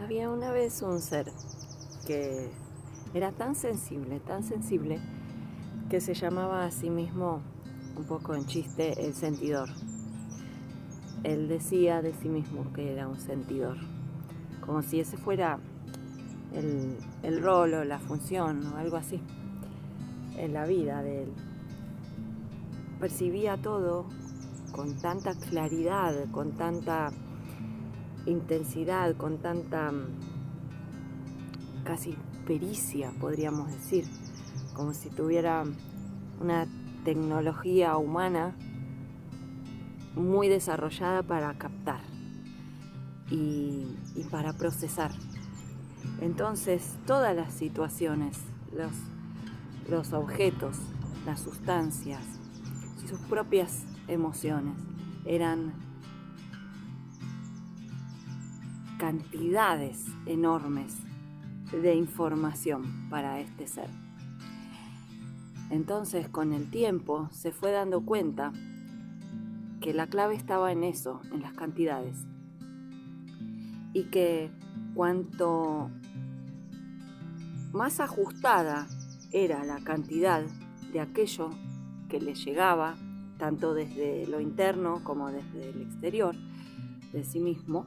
Había una vez un ser que era tan sensible, que se llamaba a sí mismo, un poco en chiste, el sentidor. Él decía de sí mismo que era un sentidor, como si ese fuera el rol o la función o algo así en la vida de él. Percibía todo con tanta claridad, con tanta intensidad, con tanta casi pericia, podríamos decir, como si tuviera una tecnología humana muy desarrollada para captar y para procesar. Entonces, todas las situaciones, los objetos, las sustancias y sus propias emociones eran cantidades enormes de información para este ser. Entonces, con el tiempo, se fue dando cuenta que la clave estaba en eso, en las cantidades. Y que cuanto más ajustada era la cantidad de aquello que le llegaba, tanto desde lo interno como desde el exterior de sí mismo,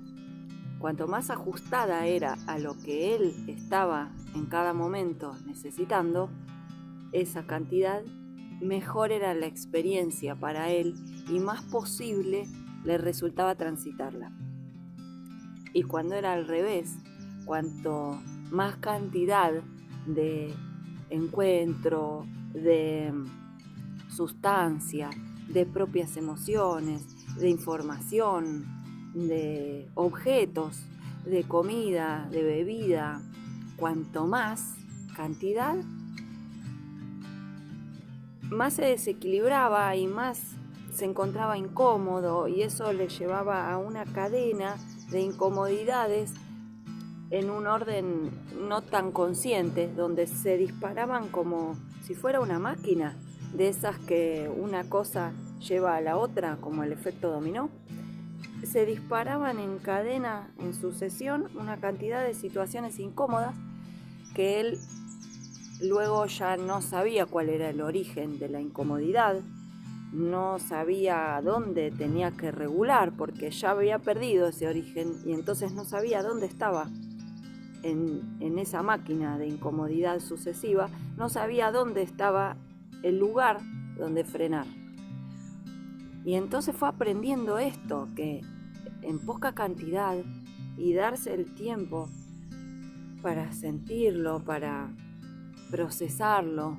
cuanto más ajustada era a lo que él estaba en cada momento necesitando, esa cantidad, mejor era la experiencia para él y más posible le resultaba transitarla. Y cuando era al revés, cuanto más cantidad de encuentro, de sustancia, de propias emociones, de información, de objetos, de comida, de bebida, cuanto más cantidad, más se desequilibraba y más se encontraba incómodo, y eso le llevaba a una cadena de incomodidades en un orden no tan consciente, donde se disparaban como si fuera una máquina, de esas que una cosa lleva a la otra, como el efecto dominó. Se disparaban en cadena, en sucesión, una cantidad de situaciones incómodas que él luego ya no sabía cuál era el origen de la incomodidad, no sabía dónde tenía que regular porque ya había perdido ese origen y entonces no sabía dónde estaba en esa máquina de incomodidad sucesiva, no sabía dónde estaba el lugar donde frenar. Y entonces fue aprendiendo esto, que en poca cantidad y darse el tiempo para sentirlo, para procesarlo,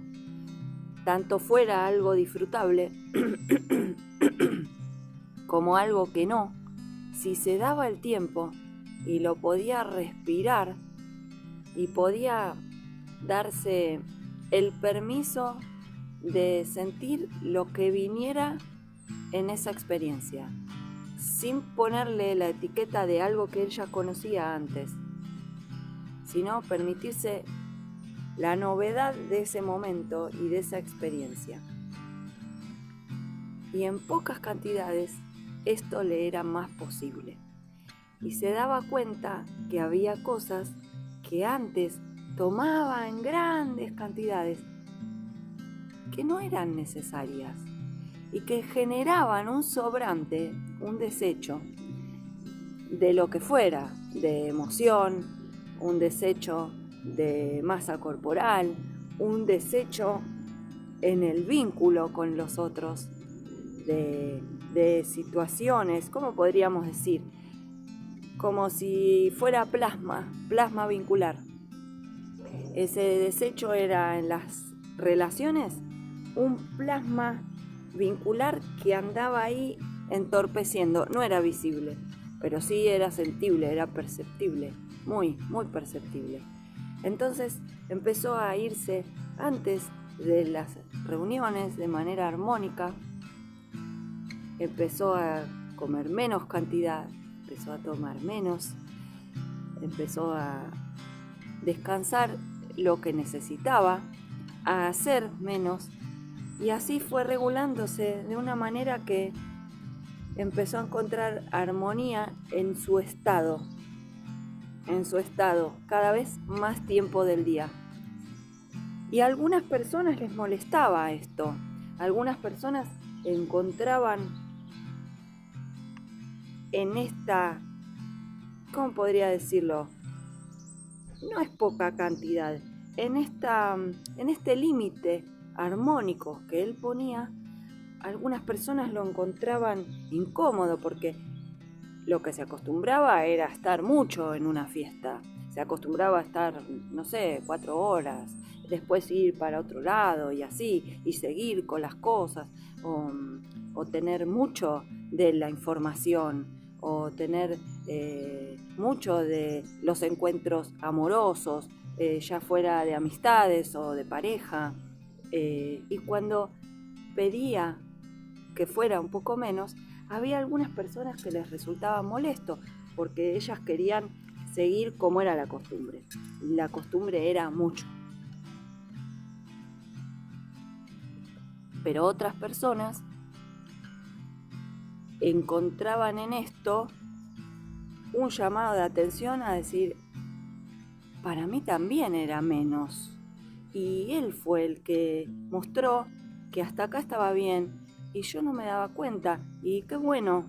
tanto fuera algo disfrutable como algo que no, si se daba el tiempo y lo podía respirar y podía darse el permiso de sentir lo que viniera en esa experiencia, sin ponerle la etiqueta de algo que él ya conocía antes, sino permitirse la novedad de ese momento y de esa experiencia. Y en pocas cantidades esto le era más posible. Y se daba cuenta que había cosas que antes tomaba en grandes cantidades que no eran necesarias y que generaban un sobrante, un desecho de lo que fuera, de emoción, un desecho de masa corporal, un desecho en el vínculo con los otros, de situaciones, ¿cómo podríamos decir? Como si fuera plasma vincular. Ese desecho era en las relaciones un plasma vincular que andaba ahí entorpeciendo. No era visible, pero sí era sentible, era perceptible, muy, muy perceptible. Entonces empezó a irse antes de las reuniones de manera armónica, empezó a comer menos cantidad, empezó a tomar menos, empezó a descansar lo que necesitaba, a hacer menos, y así fue regulándose de una manera que empezó a encontrar armonía en su estado, en su estado cada vez más tiempo del día. Y a algunas personas les molestaba esto. Algunas personas encontraban en esta, ¿cómo podría decirlo? No es poca cantidad. En este límite armónico que él ponía, algunas personas lo encontraban incómodo porque lo que se acostumbraba era estar mucho en una fiesta. Se acostumbraba a estar, no sé, 4 horas, después ir para otro lado y así, y seguir con las cosas, o tener mucho de la información, o tener mucho de los encuentros amorosos, ya fuera de amistades o de pareja. Y cuando pedía que fuera un poco menos, había algunas personas que les resultaba molesto porque ellas querían seguir como era la costumbre. La costumbre era mucho. Pero otras personas encontraban en esto un llamado de atención a decir, para mí también era menos. Y él fue el que mostró que hasta acá estaba bien y yo no me daba cuenta. Y qué bueno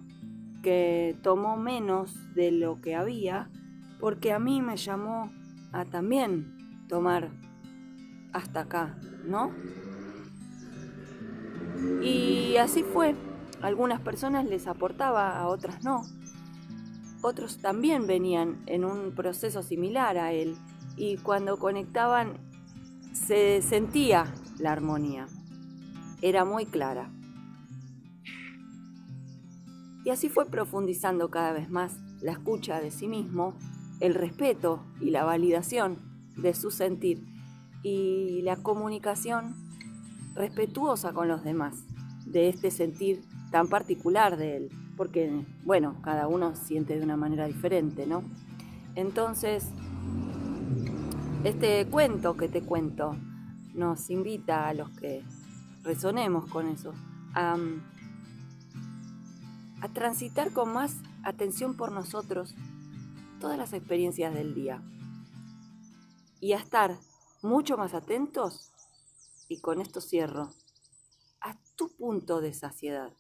que tomó menos de lo que había, porque a mí me llamó a también tomar hasta acá, ¿no? Y así fue. A algunas personas les aportaba, a otras no. Otros también venían en un proceso similar a él y cuando conectaban se sentía la armonía. Era muy clara. Y así fue profundizando cada vez más la escucha de sí mismo, el respeto y la validación de su sentir y la comunicación respetuosa con los demás de este sentir tan particular de él, porque, bueno, cada uno siente de una manera diferente, ¿no? Entonces, este cuento que te cuento nos invita a los que resonemos con eso, a transitar con más atención por nosotros todas las experiencias del día y a estar mucho más atentos, y con esto cierro, a tu punto de saciedad,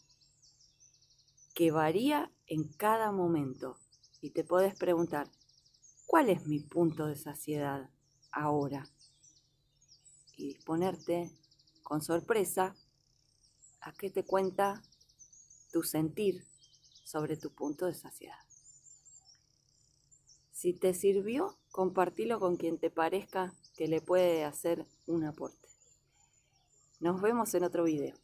que varía en cada momento. Y te podés preguntar, ¿cuál es mi punto de saciedad ahora? Y disponerte con sorpresa a qué te cuenta tu sentir sobre tu punto de saciedad. Si te sirvió, compartilo con quien te parezca que le puede hacer un aporte. Nos vemos en otro video.